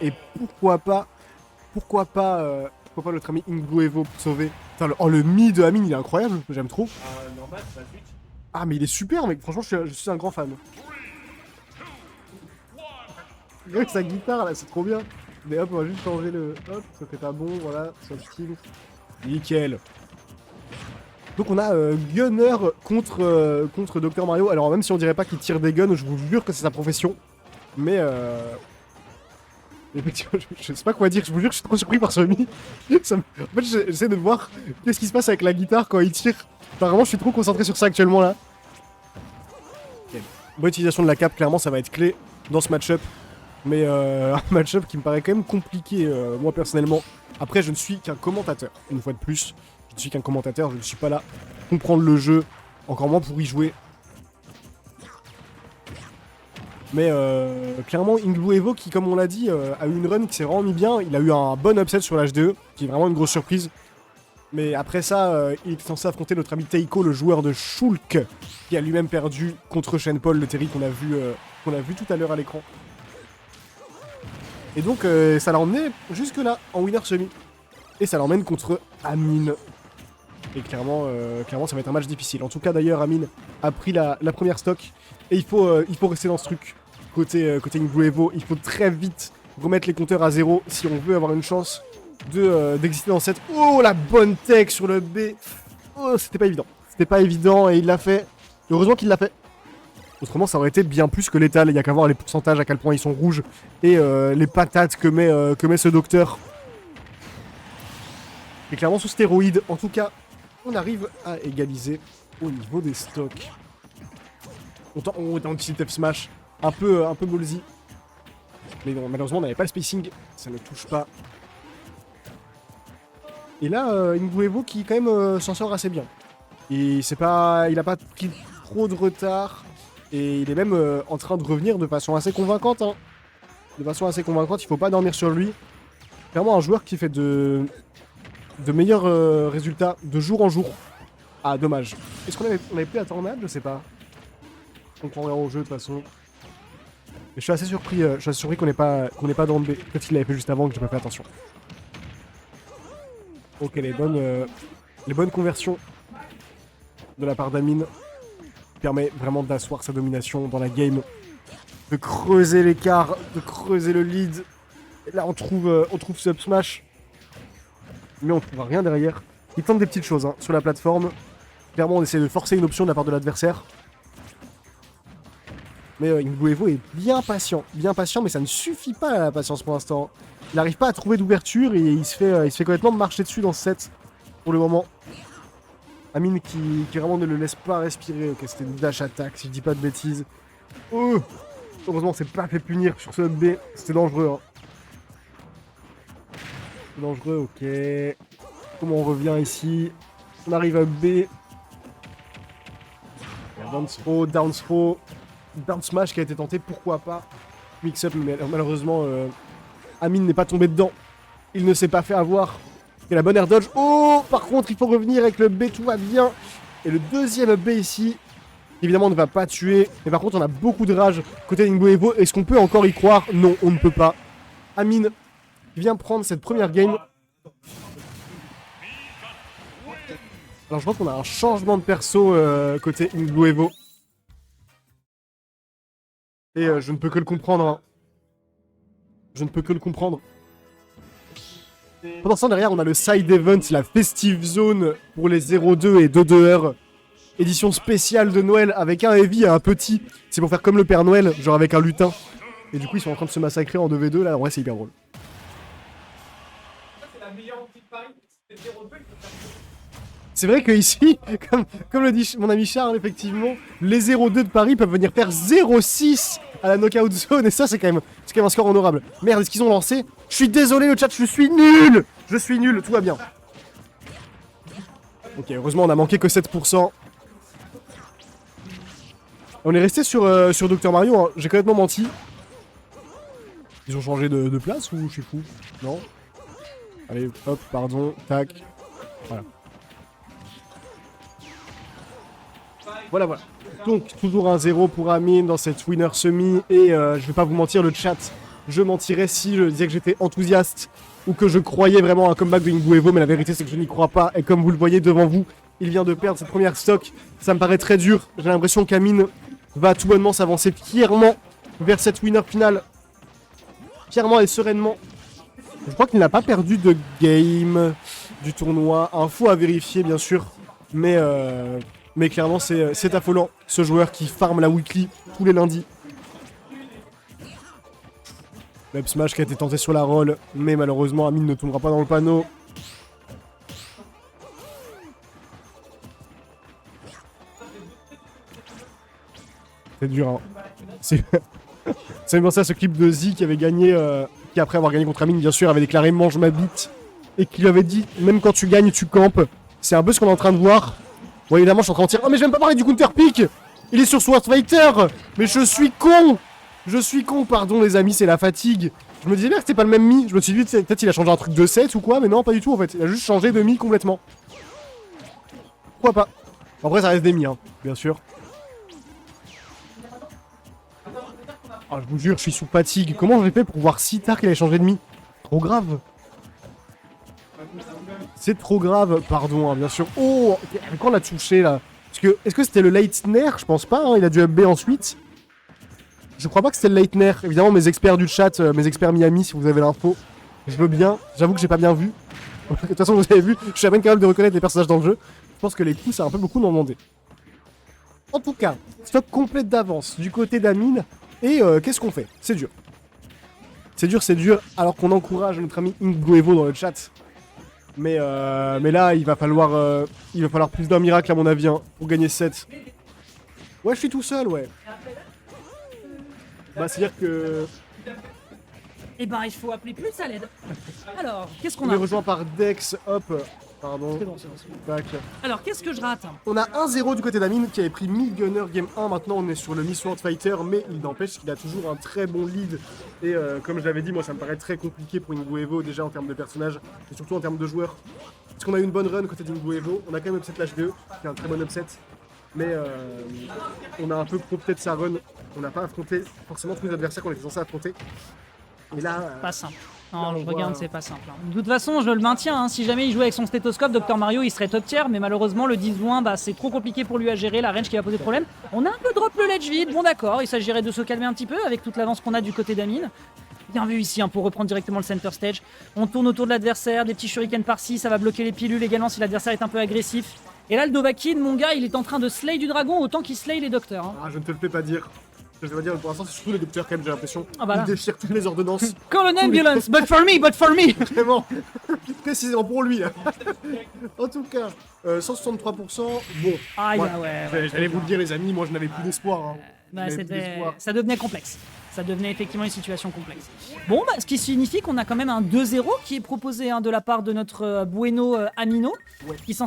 Et pourquoi pas notre ami Ingloevo pour sauver. Putain, le mid de Amine, il est incroyable, j'aime trop. Normal, c'est pas Twitch. Ah, mais il est super, mec, franchement, je suis un grand fan. Avec sa guitare, là, c'est trop bien. Mais hop, on va juste changer le... Hop, ça fait pas bon, voilà, soft skill. Nickel. Donc on a Gunner contre Dr Mario. Alors même si on dirait pas qu'il tire des guns, je vous jure que c'est sa profession. Mais effectivement, je sais pas quoi dire, je vous jure que je suis trop surpris par ce mi. En fait, j'essaie de voir qu'est-ce qui se passe avec la guitare quand il tire. Apparemment, je suis trop concentré sur ça actuellement là. Okay. Bonne utilisation de la cape, clairement, ça va être clé dans ce match-up. Mais un match-up qui me paraît quand même compliqué, moi personnellement. Après, je ne suis qu'un commentateur, une fois de plus. Je ne suis qu'un commentateur, je ne suis pas là pour comprendre le jeu, encore moins pour y jouer. Mais clairement, Ingloevo qui, comme on l'a dit, a eu une run qui s'est vraiment mis bien. Il a eu un bon upset sur l'HDE, qui est vraiment une grosse surprise. Mais après ça, il est censé affronter notre ami Teiko, le joueur de Shulk, qui a lui-même perdu contre Shane Paul, le Terry qu'on a vu tout à l'heure à l'écran. Et donc, ça l'a emmené jusque-là, en winner semi. Et ça l'emmène contre Amine. Et clairement, ça va être un match difficile. En tout cas, d'ailleurs, Amine a pris la première stock. Et il faut rester dans ce truc. Côté Ingloevo, il faut très vite remettre les compteurs à zéro si on veut avoir une chance d'exister dans cette... Oh, la bonne tech sur le B. Oh, c'était pas évident. C'était pas évident et il l'a fait. Heureusement qu'il l'a fait. Autrement, ça aurait été bien plus que létal. Il y a qu'à voir les pourcentages, à quel point ils sont rouges. Et les patates que met ce docteur. Et clairement sous stéroïdes. En tout cas, on arrive à égaliser au niveau des stocks. On tente F smash. Un peu ballsy. Mais non, malheureusement, on n'avait pas le spacing. Ça ne touche pas. Et là, Ingloevo qui, quand même, s'en sort assez bien. Et il a pas pris trop de retard. Et il est même en train de revenir de façon assez convaincante. Hein. De façon assez convaincante, il faut pas dormir sur lui. Clairement, un joueur qui fait de meilleurs résultats de jour en jour. Ah, dommage. Est-ce qu'on avait plus la tornade? Je sais pas. On prendrait au jeu de toute façon. Mais je suis assez surpris, qu'on n'ait pas dans le B. Peut-être qu'il l'avait fait juste avant que j'ai pas fait attention. Ok, les bonnes conversions de la part d'Amine permet vraiment d'asseoir sa domination dans la game, de creuser l'écart, de creuser le lead. Et là, on trouve Sub Smash, mais on trouve rien derrière. Il tente des petites choses hein, sur la plateforme. Clairement, on essaie de forcer une option de la part de l'adversaire. Mais Ingloevo est bien patient, mais ça ne suffit pas la patience pour l'instant. Il n'arrive pas à trouver d'ouverture et il se fait complètement marcher dessus dans ce set pour le moment. Amine qui vraiment ne le laisse pas respirer. Ok, c'était une dash attack, si je dis pas de bêtises. Oh, heureusement, on s'est pas fait punir sur ce B. C'était dangereux. Hein. C'est dangereux, ok. Comment on revient ici? On arrive à B. Down throw. Down smash qui a été tenté, pourquoi pas. Mix-up, mais malheureusement, Amine n'est pas tombé dedans. Il ne s'est pas fait avoir. Et la bonne air dodge. Oh, par contre, il faut revenir avec le B, tout va bien. Et le deuxième B ici, évidemment, ne va pas tuer. Mais par contre, on a beaucoup de rage côté Ingloevo. Est-ce qu'on peut encore y croire? Non, on ne peut pas. Amine vient prendre cette première game. Alors, je pense qu'on a un changement de perso côté Ingloevo. Et je ne peux que le comprendre. Hein. Je ne peux que le comprendre. Pendant ce temps, derrière, on a le side event, la festive zone pour les 0-2 et 2-2R. Édition spéciale de Noël avec un heavy et un petit. C'est pour faire comme le Père Noël, genre avec un lutin. Et du coup, ils sont en train de se massacrer en 2v2. Là, en vrai, c'est hyper drôle. C'est la meilleure outil de Paris. C'est 0-2. C'est vrai que ici, comme le dit mon ami Charles, effectivement, les 0-2 de Paris peuvent venir faire 0-6 à la knockout zone. Et ça, c'est quand même un score honorable. Merde, est-ce qu'ils ont lancé? Je suis désolé, le chat, je suis nul. Je suis nul, tout va bien. Ok, heureusement, on a manqué que 7%. On est resté sur Dr Mario, hein. J'ai complètement menti. Ils ont changé de place ou je suis fou? Non. Allez, hop, pardon, tac. Voilà. Voilà. Donc, toujours un 0 pour Amine dans cette winner semi. Et je vais pas vous mentir, le chat je mentirais si je disais que j'étais enthousiaste ou que je croyais vraiment à un comeback de Inguevo, mais la vérité c'est que je n'y crois pas. Et comme vous le voyez devant vous, il vient de perdre cette première stock. Ça me paraît très dur. J'ai l'impression qu'Amine va tout bonnement s'avancer fièrement vers cette winner finale. Fièrement et sereinement. Je crois qu'il n'a pas perdu de game du tournoi. Info à vérifier bien sûr. Mais clairement c'est affolant. Ce joueur qui farm la weekly tous les lundis. Le up smash qui a été tenté sur la roll. Mais malheureusement Amine ne tombera pas dans le panneau. C'est dur hein. C'est bien ça ce clip de Z qui avait gagné, qui après avoir gagné contre Amine bien sûr avait déclaré mange ma bite et qui lui avait dit même quand tu gagnes tu campes. C'est un peu ce qu'on est en train de voir. Bon évidemment je suis en train de dire oh mais je vais même pas parler du counter pick. Il est sur Sword Fighter. Mais je suis con pardon les amis c'est la fatigue. Je me disais bien que c'était pas le même Mi. Je me suis dit peut-être il a changé un truc de set ou quoi mais non pas du tout en fait. Il a juste changé de Mi complètement. Pourquoi pas. En vrai ça reste des Mi hein bien sûr. Oh, je vous jure, je suis sous fatigue. Comment j'ai fait pour voir si tard qu'il avait changé de Mi? Trop grave. C'est trop grave. Pardon, hein, bien sûr. Oh, quand on l'a touché là? Parce que, est-ce que c'était le Leitner? Je pense pas, hein, il a dû up B ensuite. Je crois pas que c'était le Leitner. Évidemment, mes experts du chat, mes experts Miami, si vous avez l'info, je veux bien. J'avoue que j'ai pas bien vu. De toute façon, vous avez vu, je suis à peine capable de reconnaître les personnages dans le jeu. Je pense que les coups, ça a un peu beaucoup m'en demander. En tout cas, stock complète d'avance du côté d'Amine. Et qu'est-ce qu'on fait? C'est dur. C'est dur, alors qu'on encourage notre ami Inguevo dans le chat. Mais là, il va falloir plus d'un miracle à mon avis hein, pour gagner 7. Ouais, je suis tout seul, ouais. Bah, c'est-à-dire que... Eh ben, il faut appeler plus à l'aide. Alors, qu'est-ce qu'on on a? est rejoint par Dex, hop. Pardon. C'est bon, c'est bon, c'est bon. Tac. Alors, qu'est-ce que je rate? On a 1-0 du côté d'Amine qui avait pris Mi-Gunner Game 1. Maintenant, on est sur le Mi-Sword Fighter, mais il n'empêche qu'il a toujours un très bon lead. Et comme je l'avais dit, moi, ça me paraît très compliqué pour Inguevo, déjà en termes de personnages, et surtout en termes de joueurs. Parce qu'on a eu une bonne run côté d'Inguevo. On a quand même upset l'HDE, qui est un très bon upset. Mais on a un peu pro peut-être sa run. On n'a pas affronté forcément tous les adversaires qu'on était censé affronter. Et là... Pas simple. Non, là, je on regarde, voit- c'est pas simple. De toute façon, je le maintiens. Hein. Si jamais il jouait avec son stéthoscope, Dr Mario, il serait top tier. Mais malheureusement, le 10-20, bah, c'est trop compliqué pour lui à gérer. La range qui va poser problème. On a un peu drop le ledge vide. Bon, d'accord. Il s'agirait de se calmer un petit peu avec toute l'avance qu'on a du côté d'Amine. Bien vu ici hein, pour reprendre directement le center stage. On tourne autour de l'adversaire. Des petits shurikens par-ci. Ça va bloquer les pilules également si l'adversaire est un peu agressif. Et là, le Dovahkiin, mon gars, il est en train de slay du dragon autant qu'il slay les docteurs. Hein. Ah, je ne te le fais pas dire. Je vais dire, pour l'instant, c'est surtout les docteurs quand même, j'ai l'impression. Ah, bah là. Ils déchirent toutes les ordonnances. Call an ambulance, but for me. Vraiment, précisément pour lui là. En tout cas, 163%, bon. Ah, Ouais. ouais. J'allais vous le dire les amis, moi je n'avais plus d'espoir. Hein. Bah, J'avais plus d'espoir. ça devenait complexe. Ça devenait effectivement une situation complexe. Bon, bah, ce qui signifie qu'on a quand même un 2-0 qui est proposé hein, de la part de notre Bueno Amino, Ouais. qui s'en sort